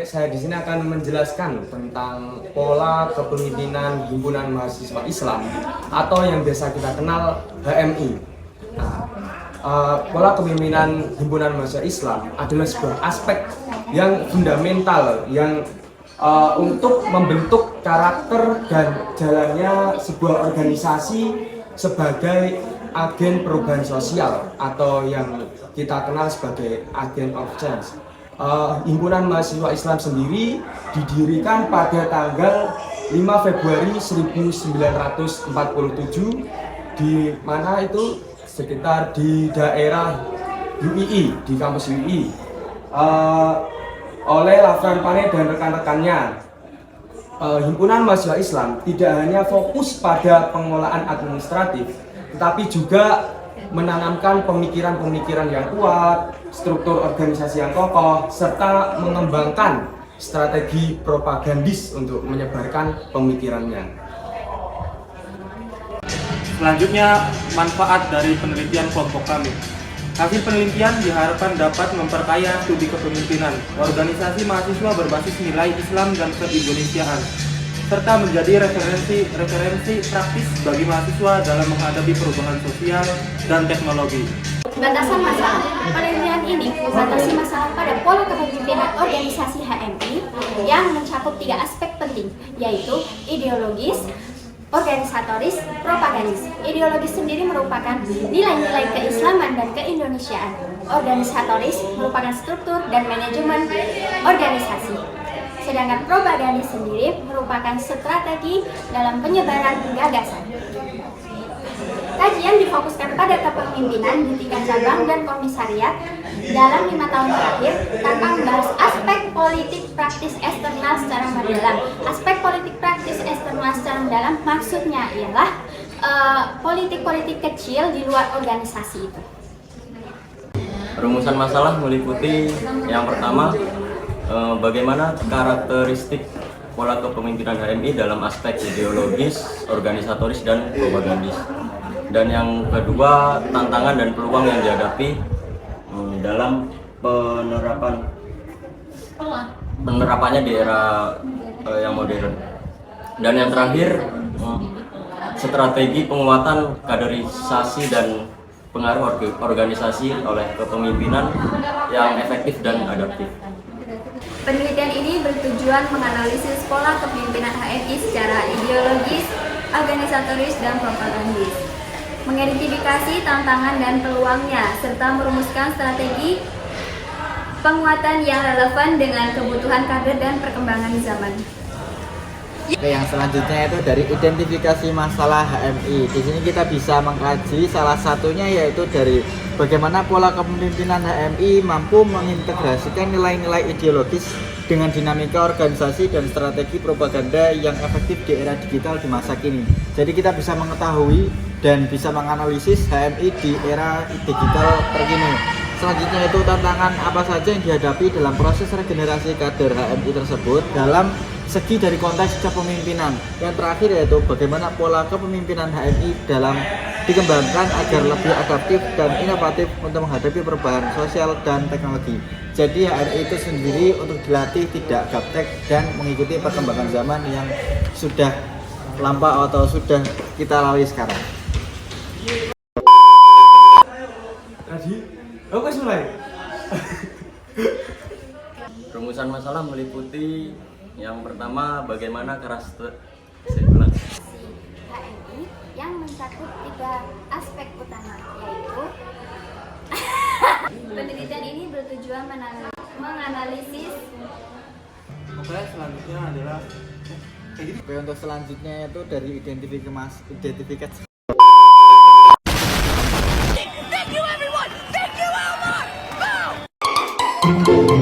saya di sini akan menjelaskan tentang pola kepemimpinan Himpunan Mahasiswa Islam atau yang biasa kita kenal HMI. Nah, pola kepemimpinan Himpunan Mahasiswa Islam adalah sebuah aspek yang fundamental yang untuk membentuk karakter dan jalannya sebuah organisasi sebagai agen perubahan sosial atau yang kita kenal sebagai agent of change. Himpunan Mahasiswa Islam sendiri didirikan pada tanggal 5 Februari 1947 di mana itu sekitar di daerah UII, di kampus UII, oleh Lafran Pane dan rekan-rekannya. Himpunan Mahasiswa Islam tidak hanya fokus pada pengelolaan administratif, tetapi juga menanamkan pemikiran-pemikiran yang kuat, struktur organisasi yang kokoh, serta mengembangkan strategi propagandis untuk menyebarkan pemikirannya. Selanjutnya, manfaat dari penelitian kelompok kami. Hasil penelitian diharapkan dapat memperkaya studi kepemimpinan organisasi mahasiswa berbasis nilai Islam dan keindonesiaan, serta menjadi referensi praktis bagi mahasiswa dalam menghadapi perubahan sosial dan teknologi. Batasan masalah. Penelitian ini membatasi masalah pada pola kepemimpinan organisasi HMI yang mencakup 3 aspek penting, yaitu ideologis, organisatoris, propagandis. Ideologis sendiri merupakan nilai-nilai keislaman dan keindonesiaan. Organisatoris merupakan struktur dan manajemen organisasi. Sedangkan propagandis sendiri merupakan strategi dalam penyebaran gagasan. Kajian difokuskan pada kepemimpinan di tingkat cabang dan komisariat dalam 5 tahun terakhir tanpa membahas aspek politik praktis eksternal secara mendalam. Aspek politik praktis eksternal secara mendalam maksudnya ialah politik-politik kecil di luar organisasi itu. Rumusan masalah meliputi yang pertama, bagaimana karakteristik pola kepemimpinan HMI dalam aspek ideologis, organisatoris, dan propagandis. Dan yang kedua, tantangan dan peluang yang dihadapi dalam penerapannya di era yang modern. Dan yang terakhir, strategi penguatan kaderisasi dan pengaruh organisasi oleh kepemimpinan yang efektif dan adaptif. Penelitian ini bertujuan menganalisis pola kepemimpinan HMI secara ideologis, organisatoris, dan propagandis, mengidentifikasi tantangan dan peluangnya, serta merumuskan strategi penguatan yang relevan dengan kebutuhan kader dan perkembangan zaman. Oke, yang selanjutnya itu dari identifikasi masalah HMI. Di sini kita bisa mengkaji salah satunya yaitu dari bagaimana pola kepemimpinan HMI mampu mengintegrasikan nilai-nilai ideologis dengan dinamika organisasi dan strategi propaganda yang efektif di era digital di masa kini. Jadi kita bisa mengetahui dan bisa menganalisis HMI di era digital terkini. Selanjutnya itu tantangan apa saja yang dihadapi dalam proses regenerasi kader HMI tersebut dalam segi dari konteks kepemimpinan. Yang terakhir yaitu bagaimana pola kepemimpinan HMI dalam dikembangkan agar lebih adaptif dan inovatif untuk menghadapi perubahan sosial dan teknologi. Jadi HMI itu sendiri untuk dilatih tidak gaptek dan mengikuti perkembangan zaman yang sudah lampau atau sudah kita lalui sekarang. Tadi, oke mulai. Rumusan masalah meliputi yang pertama, bagaimana HMI yang mencakup 3 aspek utama, yaitu penelitian ini bertujuan menganalisis. Oke, selanjutnya adalah Oke, untuk selanjutnya itu dari identifikasi. Thank you everyone! Thank you Elmar! Boom!